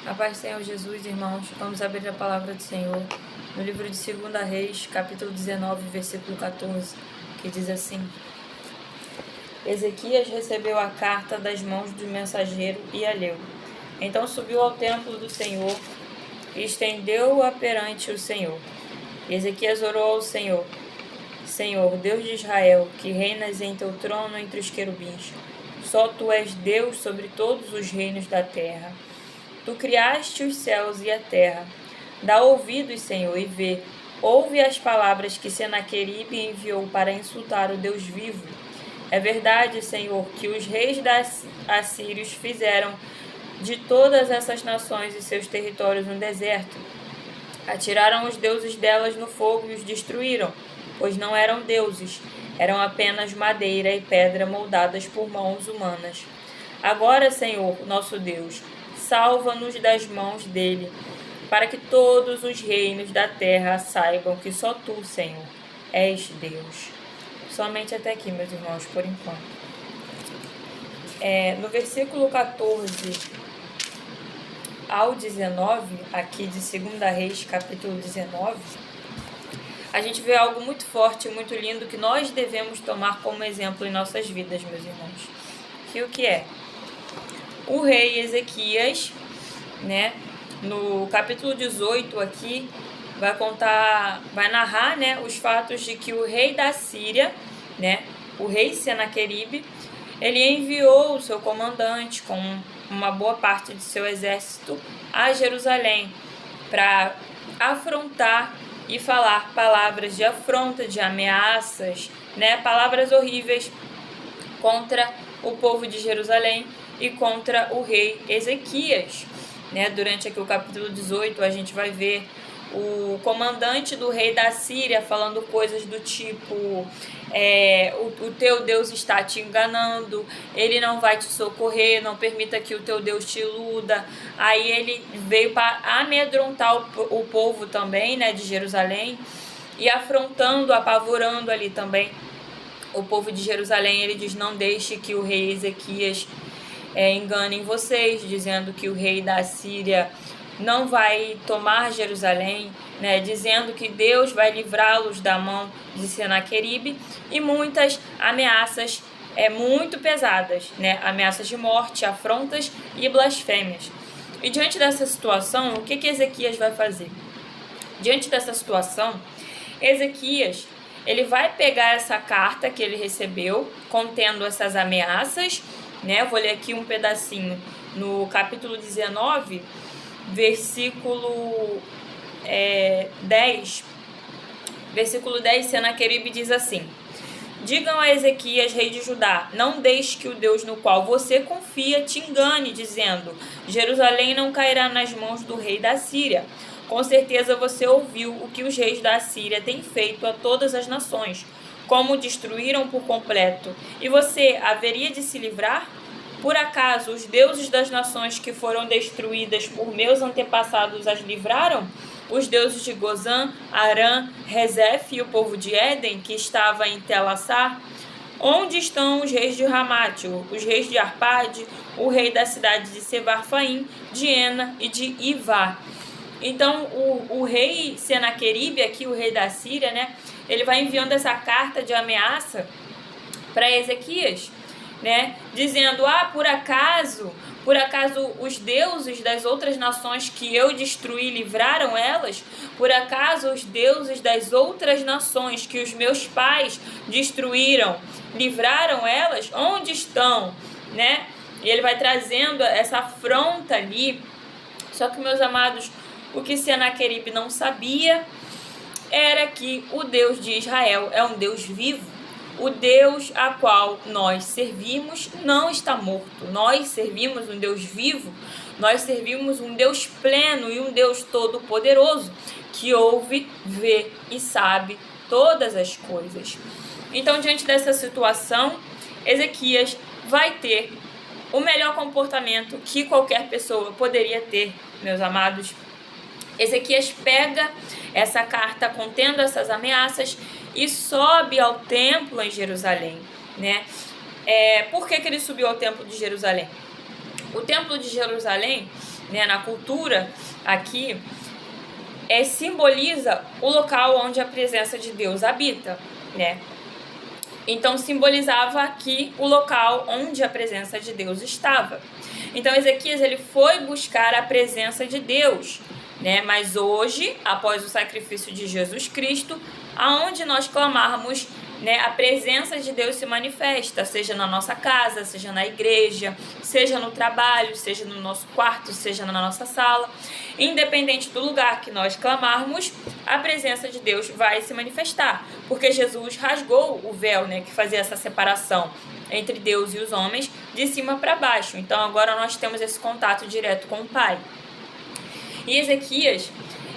A paz do Senhor Jesus, irmãos. Vamos abrir a palavra do Senhor no livro de 2 Reis, capítulo 19, versículo 14, que diz assim: Ezequias recebeu a carta das mãos do mensageiro e a leu. Então subiu ao templo do Senhor e estendeu-a perante o Senhor. Ezequias orou ao Senhor: Senhor, Deus de Israel, que reinas em teu trono entre os querubins, só tu és Deus sobre todos os reinos da terra. Tu criaste os céus e a terra. Dá ouvidos, Senhor, e vê. Ouve as palavras que Senaqueribe enviou para insultar o Deus vivo. É verdade, Senhor, que os reis assírios fizeram de todas essas nações e seus territórios um deserto. Atiraram os deuses delas no fogo e os destruíram, pois não eram deuses, eram apenas madeira e pedra moldadas por mãos humanas. Agora, Senhor, nosso Deus, salva-nos das mãos dele, para que todos os reinos da terra saibam que só tu, Senhor, és Deus. Somente até aqui, meus irmãos, por enquanto. No versículo 14 ao 19, aqui de 2 Reis, capítulo 19, a gente vê algo muito forte, muito lindo, que nós devemos tomar como exemplo em nossas vidas, meus irmãos. Que o que é? O rei Ezequias, no capítulo 18 aqui, vai narrar, os fatos de que o rei da Síria, o rei Senaqueribe, ele enviou o seu comandante com uma boa parte de seu exército a Jerusalém para afrontar e falar palavras de afronta, de ameaças, palavras horríveis contra o povo de Jerusalém e contra o rei Ezequias. Durante aqui o capítulo 18, a gente vai ver o comandante do rei da Síria falando coisas do tipo: o teu Deus está te enganando, ele não vai te socorrer, não permita que o teu Deus te iluda. Aí ele veio para amedrontar o povo também, de Jerusalém, e afrontando, apavorando ali também o povo de Jerusalém. Ele diz: não deixe que o rei Ezequias engane vocês, dizendo que o rei da Síria não vai tomar Jerusalém, dizendo que Deus vai livrá-los da mão de Senaqueribe, e muitas ameaças muito pesadas, ameaças de morte, afrontas e blasfêmias. E diante dessa situação, o que Ezequias vai fazer? Diante dessa situação, Ezequias ele vai pegar essa carta que ele recebeu, contendo essas ameaças, Eu vou ler aqui um pedacinho no capítulo 19, versículo 10. Versículo 10, Senaqueribe diz assim: Digam a Ezequias, rei de Judá, não deixe que o Deus no qual você confia te engane, dizendo: Jerusalém não cairá nas mãos do rei da Síria. Com certeza você ouviu o que os reis da Síria têm feito a todas as nações, como destruíram por completo. E você haveria de se livrar? Por acaso os deuses das nações que foram destruídas por meus antepassados as livraram? Os deuses de Gozã, Arã, Rezef e o povo de Éden, que estava em Telassar? Onde estão os reis de Ramate, os reis de Arpade, o rei da cidade de Sevarfaim, de Ena e de Ivá? Então, o rei Senaqueribe, aqui o rei da Síria, ele vai enviando essa carta de ameaça para Ezequias, dizendo: por acaso os deuses das outras nações que eu destruí livraram elas? Por acaso os deuses das outras nações que os meus pais destruíram livraram elas? Onde estão? E ele vai trazendo essa afronta ali. Só que, meus amados, o que Senaqueribe não sabia era que o Deus de Israel é um Deus vivo. O Deus a qual nós servimos não está morto. Nós servimos um Deus vivo. Nós servimos um Deus pleno e um Deus todo-poderoso, que ouve, vê e sabe todas as coisas. Então, diante dessa situação, Ezequias vai ter o melhor comportamento que qualquer pessoa poderia ter, meus amados. Ezequias pega essa carta contendo essas ameaças e sobe ao templo em Jerusalém, Por que ele subiu ao templo de Jerusalém? O templo de Jerusalém né, na cultura aqui, simboliza o local onde a presença de Deus habita, né? Então simbolizava aqui o local onde a presença de Deus estava. Então Ezequias ele foi buscar a presença de Deus, né? Mas hoje, após o sacrifício de Jesus Cristo, aonde nós clamarmos, né, a presença de Deus se manifesta, seja na nossa casa, seja na igreja, seja no trabalho, seja no nosso quarto, seja na nossa sala. Independente do lugar que nós clamarmos, a presença de Deus vai se manifestar, porque Jesus rasgou o véu, né, que fazia essa separação entre Deus e os homens de cima para baixo. Então agora nós temos esse contato direto com o Pai. E Ezequias,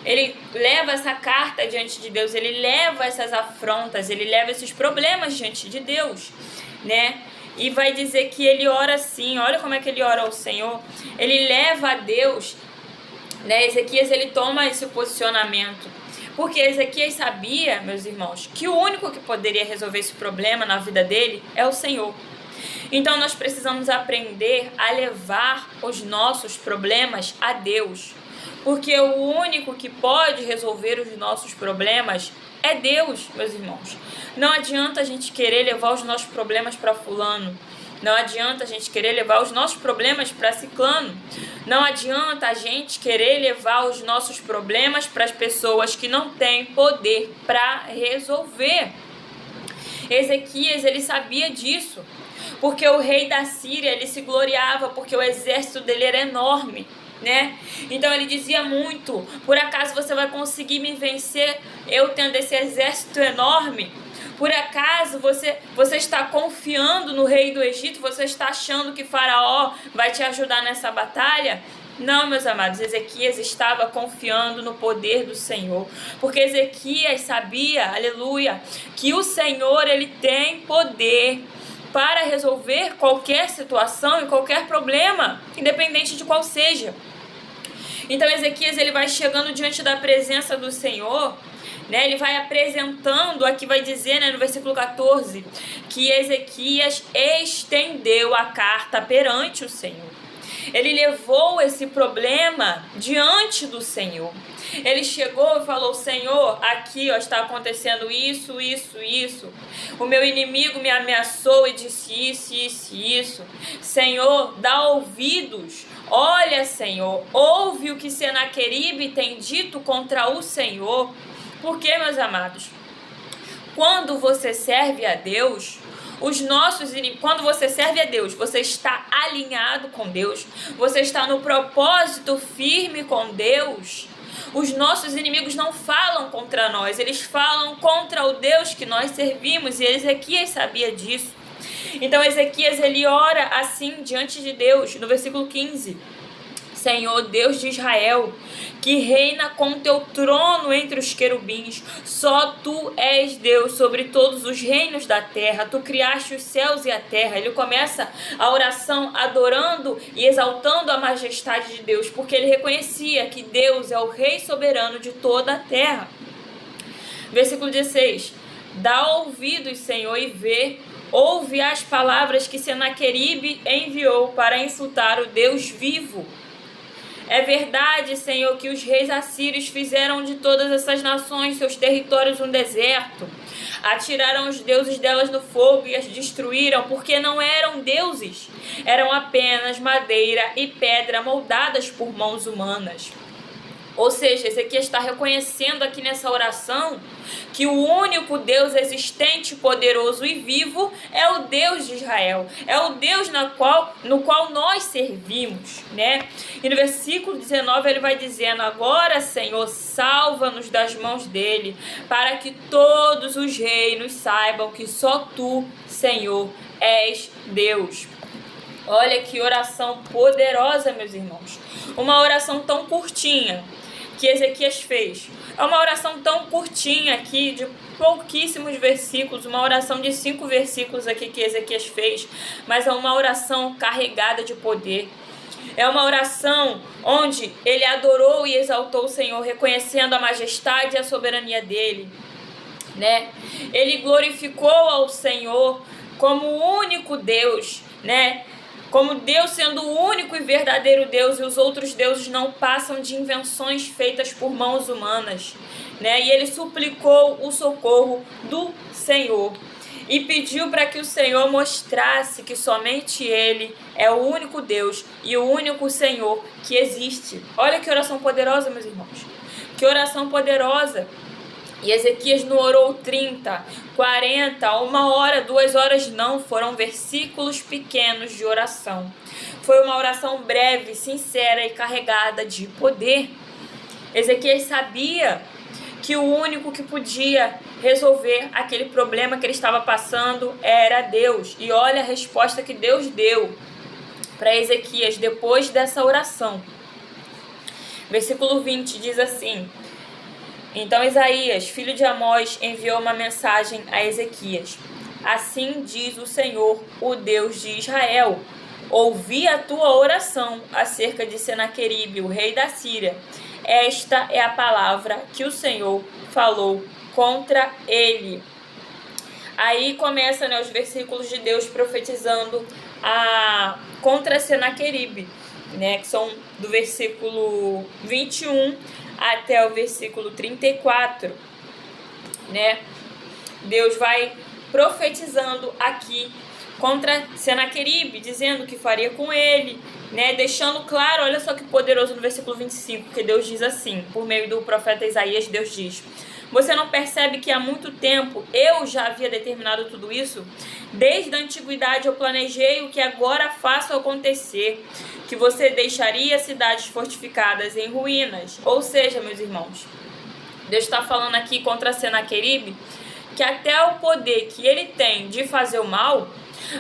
ele leva essa carta diante de Deus, ele leva essas afrontas, ele leva esses problemas diante de Deus, né? E vai dizer que ele ora assim, olha como é que ele ora ao Senhor. Ele leva a Deus, né? Ezequias, ele toma esse posicionamento, porque Ezequias sabia, meus irmãos, que o único que poderia resolver esse problema na vida dele é o Senhor. Então nós precisamos aprender a levar os nossos problemas a Deus, porque o único que pode resolver os nossos problemas é Deus, meus irmãos. Não adianta a gente querer levar os nossos problemas para fulano. Não adianta a gente querer levar os nossos problemas para ciclano. Não adianta a gente querer levar os nossos problemas para as pessoas que não têm poder para resolver. Ezequias, ele sabia disso, porque o rei da Síria, ele se gloriava, porque o exército dele era enorme, né? Então ele dizia muito: por acaso você vai conseguir me vencer eu tendo esse exército enorme? Por acaso você está confiando no rei do Egito? Você está achando que Faraó vai te ajudar nessa batalha? Não, meus amados, Ezequias estava confiando no poder do Senhor, porque Ezequias sabia, aleluia, que o Senhor, ele tem poder para resolver qualquer situação e qualquer problema, independente de qual seja. Então Ezequias, ele vai chegando diante da presença do Senhor, né? Ele vai apresentando, aqui vai dizer, né, no versículo 14, que Ezequias estendeu a carta perante o Senhor. Ele levou esse problema diante do Senhor. Ele chegou e falou: Senhor, aqui está acontecendo isso. O meu inimigo me ameaçou e disse isso. Senhor, dá ouvidos. Olha, Senhor, ouve o que Senaqueribe tem dito contra o Senhor. Porque, meus amados, quando você serve a Deus, quando você serve a Deus, você está alinhado com Deus, você está no propósito firme com Deus. Os nossos inimigos não falam contra nós, eles falam contra o Deus que nós servimos, e Ezequias sabia disso. Então Ezequias, ele ora assim diante de Deus, no versículo 15. Senhor, Deus de Israel, que reina com teu trono entre os querubins, só tu és Deus sobre todos os reinos da terra, tu criaste os céus e a terra. Ele começa a oração adorando e exaltando a majestade de Deus, porque ele reconhecia que Deus é o rei soberano de toda a terra. Versículo 16, dá ouvidos, Senhor, e vê, ouve as palavras que Senaqueribe enviou para insultar o Deus vivo. É verdade, Senhor, que os reis assírios fizeram de todas essas nações seus territórios um deserto. Atiraram os deuses delas no fogo e as destruíram, porque não eram deuses. Eram apenas madeira e pedra moldadas por mãos humanas. Ou seja, Ezequias está reconhecendo aqui nessa oração que o único Deus existente, poderoso e vivo é o Deus de Israel. É o Deus no qual nós servimos, né? E no versículo 19 ele vai dizendo: agora, Senhor, salva-nos das mãos dele, para que todos os reinos saibam que só tu, Senhor, és Deus. Olha que oração poderosa, meus irmãos. Uma oração tão curtinha que Ezequias fez. É uma oração tão curtinha aqui, de pouquíssimos versículos, uma oração de 5 versículos aqui que Ezequias fez, mas é uma oração carregada de poder. É uma oração onde ele adorou e exaltou o Senhor, reconhecendo a majestade e a soberania dele, né? Ele glorificou ao Senhor como o único Deus, né? Como Deus sendo o único e verdadeiro Deus, e os outros deuses não passam de invenções feitas por mãos humanas, né? E ele suplicou o socorro do Senhor e pediu para que o Senhor mostrasse que somente Ele é o único Deus e o único Senhor que existe. Olha que oração poderosa, meus irmãos. Que oração poderosa. E Ezequias não orou 30, 40, 1 hora, 2 horas, não. Foram versículos pequenos de oração. Foi uma oração breve, sincera e carregada de poder. Ezequias sabia que o único que podia resolver aquele problema que ele estava passando era Deus. E olha a resposta que Deus deu para Ezequias depois dessa oração. Versículo 20 diz assim: Então Isaías, filho de Amós, enviou uma mensagem a Ezequias. Assim diz o Senhor, o Deus de Israel: Ouvi a tua oração acerca de Senaqueribe, o rei da Síria. Esta é a palavra que o Senhor falou contra ele. Aí começa, né, os versículos de Deus profetizando contra Senaqueribe, né, que são do versículo 21 até o versículo 34, né? Deus vai profetizando aqui contra Senaqueribe, dizendo que faria com ele, né? Deixando claro, olha só que poderoso no versículo 25, que Deus diz assim, por meio do profeta Isaías, Deus diz: Você não percebe que há muito tempo eu já havia determinado tudo isso? Desde a antiguidade eu planejei o que agora faço acontecer, que você deixaria cidades fortificadas em ruínas. Ou seja, meus irmãos, Deus está falando aqui contra Senaqueribe que até o poder que ele tem de fazer o mal,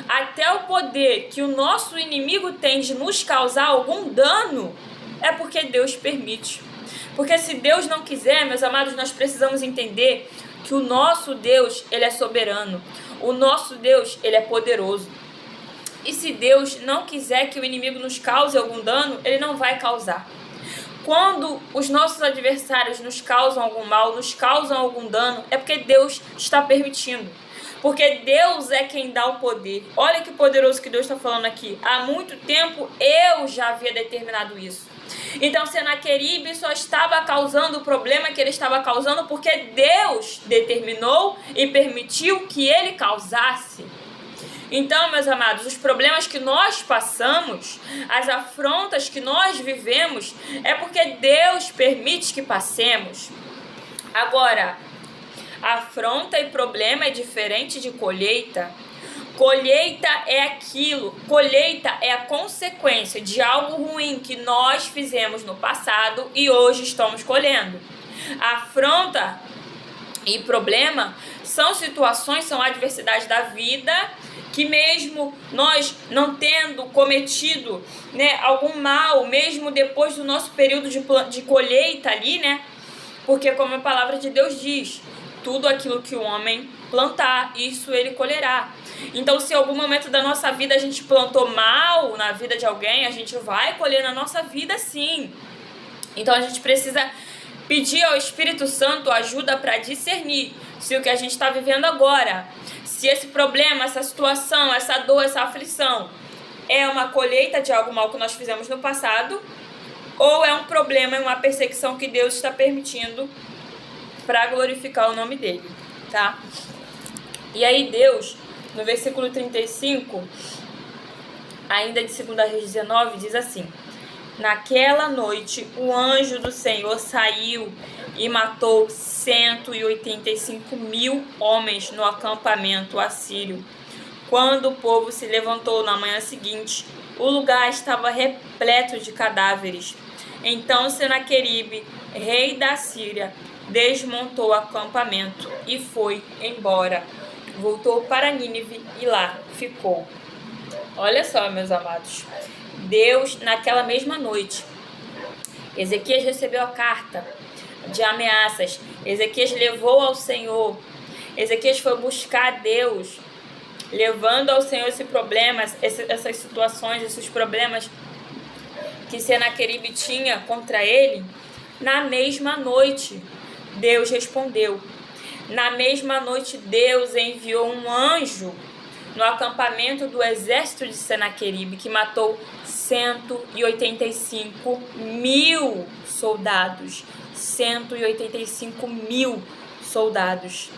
até o poder que o nosso inimigo tem de nos causar algum dano, é porque Deus permite. Porque se Deus não quiser, meus amados, nós precisamos entender que o nosso Deus, ele é soberano. O nosso Deus, ele é poderoso. E se Deus não quiser que o inimigo nos cause algum dano, ele não vai causar. Quando os nossos adversários nos causam algum mal, nos causam algum dano, é porque Deus está permitindo. Porque Deus é quem dá o poder. Olha que poderoso que Deus está falando aqui. Há muito tempo eu já havia determinado isso. Então Senaqueribe só estava causando o problema que ele estava causando porque Deus determinou e permitiu que ele causasse. Então, meus amados, os problemas que nós passamos, as afrontas que nós vivemos, é porque Deus permite que passemos. Agora, afronta e problema é diferente de colheita. Colheita é aquilo, colheita é a consequência de algo ruim que nós fizemos no passado e hoje estamos colhendo. Afronta e problema são situações, são adversidades da vida que mesmo nós não tendo cometido, né, algum mal, mesmo depois do nosso período de colheita ali, né, porque como a palavra de Deus diz, tudo aquilo que o homem plantar, isso ele colherá. Então, se em algum momento da nossa vida a gente plantou mal na vida de alguém, a gente vai colher na nossa vida sim. Então, a gente precisa pedir ao Espírito Santo ajuda para discernir se o que a gente está vivendo agora, se esse problema, essa situação, essa dor, essa aflição é uma colheita de algo mal que nós fizemos no passado ou é um problema, uma perseguição que Deus está permitindo para glorificar o nome dele, tá? E aí Deus, no versículo 35, ainda de 2 Reis 19, diz assim: Naquela noite o anjo do Senhor saiu e matou 185.000 homens no acampamento assírio. Quando o povo se levantou na manhã seguinte, o lugar estava repleto de cadáveres. Então Senaqueribe, rei da Síria, desmontou o acampamento e foi embora. Voltou para Nínive e lá ficou. Olha só, meus amados. Deus, naquela mesma noite, Ezequias recebeu a carta de ameaças. Ezequias levou ao Senhor. Ezequias foi buscar Deus, levando ao Senhor esse problema, essas situações, esses problemas que Senaqueribe tinha contra ele. Na mesma noite, Deus respondeu. Na mesma noite, Deus enviou um anjo no acampamento do exército de Senaqueribe, que matou 185 mil soldados. 185 mil soldados.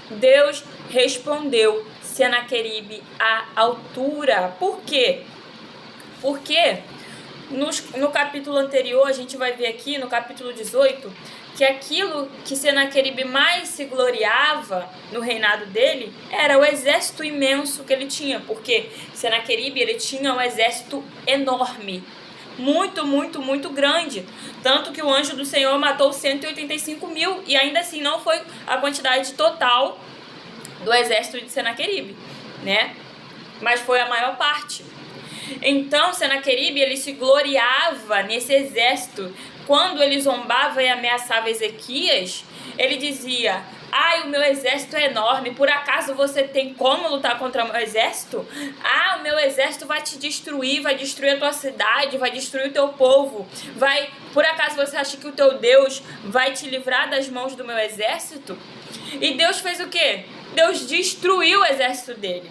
Deus respondeu Senaqueribe à altura. Por quê? Porque no capítulo anterior, a gente vai ver aqui, no capítulo 18, que aquilo que Senaqueribe mais se gloriava no reinado dele era o exército imenso que ele tinha, porque Senaqueribe, ele tinha um exército enorme, muito, muito, muito grande, tanto que o anjo do Senhor matou 185 mil, e ainda assim não foi a quantidade total do exército de Senaqueribe, né? Mas foi a maior parte. Então Senaqueribe, ele se gloriava nesse exército. Quando ele zombava e ameaçava Ezequias, ele dizia: ai, o meu exército é enorme, por acaso você tem como lutar contra o meu exército? Ah, o meu exército vai te destruir, vai destruir a tua cidade, vai destruir o teu povo. Por acaso você acha que o teu Deus vai te livrar das mãos do meu exército? E Deus fez o quê? Deus destruiu o exército dele.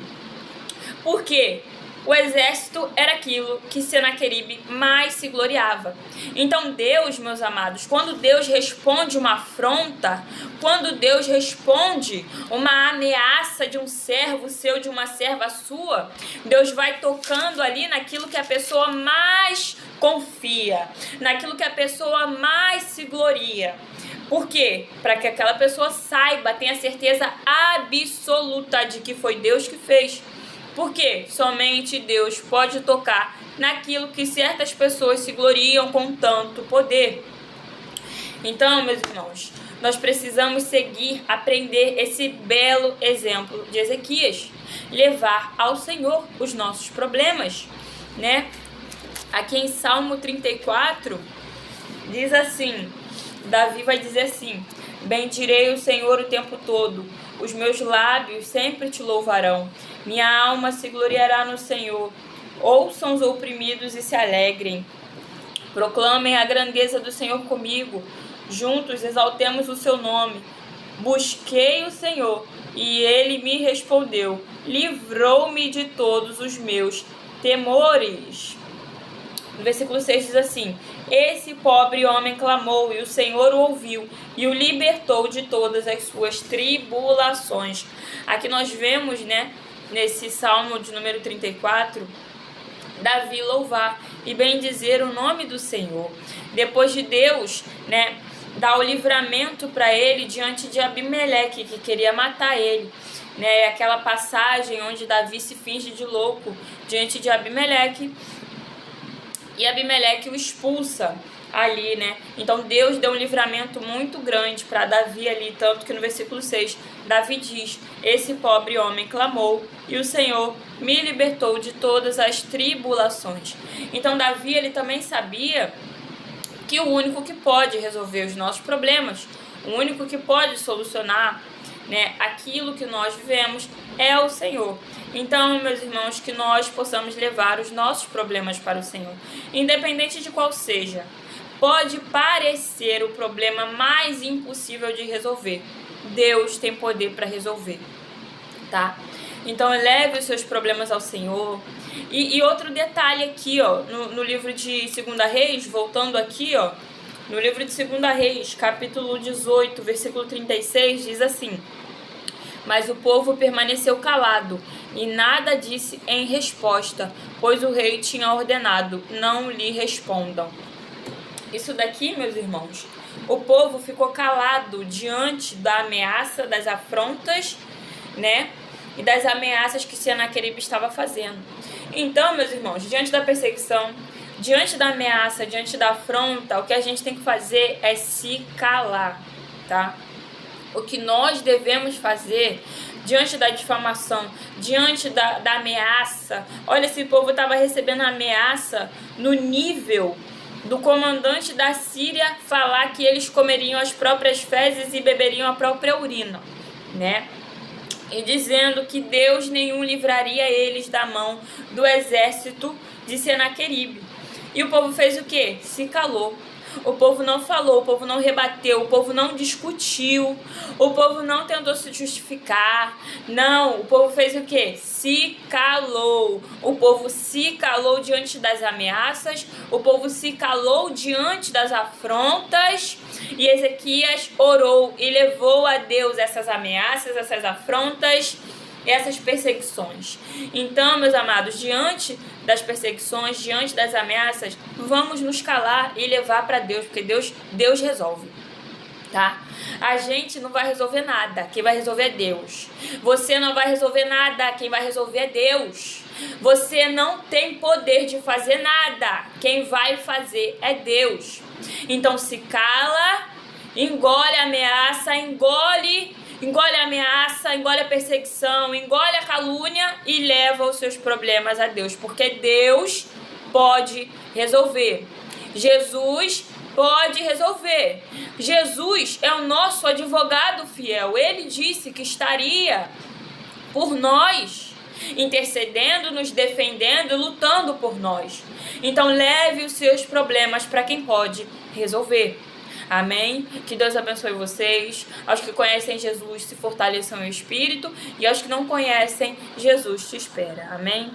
Por quê? O exército era aquilo que Senaqueribe mais se gloriava. Então Deus, meus amados, quando Deus responde uma afronta, quando Deus responde uma ameaça de um servo seu, de uma serva sua, Deus vai tocando ali naquilo que a pessoa mais confia, naquilo que a pessoa mais se gloria. Por quê? Para que aquela pessoa saiba, tenha certeza absoluta de que foi Deus que fez. Porque somente Deus pode tocar naquilo que certas pessoas se gloriam com tanto poder. Então, meus irmãos, nós precisamos seguir, aprender esse belo exemplo de Ezequias. Levar ao Senhor os nossos problemas, né? Aqui em Salmo 34, diz assim, Davi vai dizer assim: bendirei o Senhor o tempo todo, os meus lábios sempre te louvarão. Minha alma se gloriará no Senhor. Ouçam os oprimidos e se alegrem. Proclamem a grandeza do Senhor comigo. Juntos exaltemos o seu nome. Busquei o Senhor e ele me respondeu. Livrou-me de todos os meus temores. No versículo 6 diz assim: esse pobre homem clamou e o Senhor o ouviu e o libertou de todas as suas tribulações. Aqui nós vemos, né, nesse Salmo de número 34, Davi louvar e bendizer o nome do Senhor. Depois de Deus, né, dar o livramento para ele diante de Abimeleque, que queria matar ele. Né, aquela passagem onde Davi se finge de louco diante de Abimeleque e Abimeleque o expulsa ali, né? Então Deus deu um livramento muito grande para Davi ali, tanto que no versículo 6, Davi diz: esse pobre homem clamou e o Senhor me libertou de todas as tribulações. Então Davi, ele também sabia que o único que pode resolver os nossos problemas, o único que pode solucionar, né, aquilo que nós vivemos é o Senhor. Então, meus irmãos, que nós possamos levar os nossos problemas para o Senhor, independente de qual seja. Pode parecer o problema mais impossível de resolver, Deus tem poder para resolver, tá? Então, eleve os seus problemas ao Senhor. E outro detalhe aqui, ó, no livro de 2 Reis, voltando aqui, ó, no livro de 2 Reis, capítulo 18, versículo 36, diz assim: mas o povo permaneceu calado e nada disse em resposta, pois o rei tinha ordenado: não lhe respondam. Isso daqui, meus irmãos, o povo ficou calado diante da ameaça, das afrontas, né? E das ameaças que Senaqueribe estava fazendo. Então, meus irmãos, diante da perseguição, diante da ameaça, diante da afronta, o que a gente tem que fazer é se calar, tá? O que nós devemos fazer diante da difamação, diante da ameaça. Olha, esse povo estava recebendo ameaça no nível do comandante da Síria falar que eles comeriam as próprias fezes e beberiam a própria urina, né? E dizendo que Deus nenhum livraria eles da mão do exército de Senaqueribe. E o povo fez o quê? Se calou. o povo não falou, o povo não rebateu, o povo não discutiu, o povo não tentou se justificar. Não, o povo fez o quê? Se calou. O povo se calou diante das ameaças, o povo se calou diante das afrontas, e Ezequias orou e levou a Deus essas ameaças, essas afrontas, essas perseguições. Então, meus amados, diante das perseguições, diante das ameaças, vamos nos calar e levar para Deus, porque Deus resolve, tá? A gente não vai resolver nada, quem vai resolver é Deus. Você não vai resolver nada, quem vai resolver é Deus. Você não tem poder de fazer nada, quem vai fazer é Deus. Então se cala, engole a ameaça, engole a ameaça, engole a perseguição, engole a calúnia e leva os seus problemas a Deus, porque Deus pode resolver. Jesus pode resolver. Jesus é o nosso advogado fiel. Ele disse que estaria por nós, intercedendo, nos defendendo, lutando por nós. Então leve os seus problemas para quem pode resolver. Amém? Que Deus abençoe vocês. Aos que conhecem Jesus, se fortaleçam em espírito, e aos que não conhecem, Jesus te espera. Amém?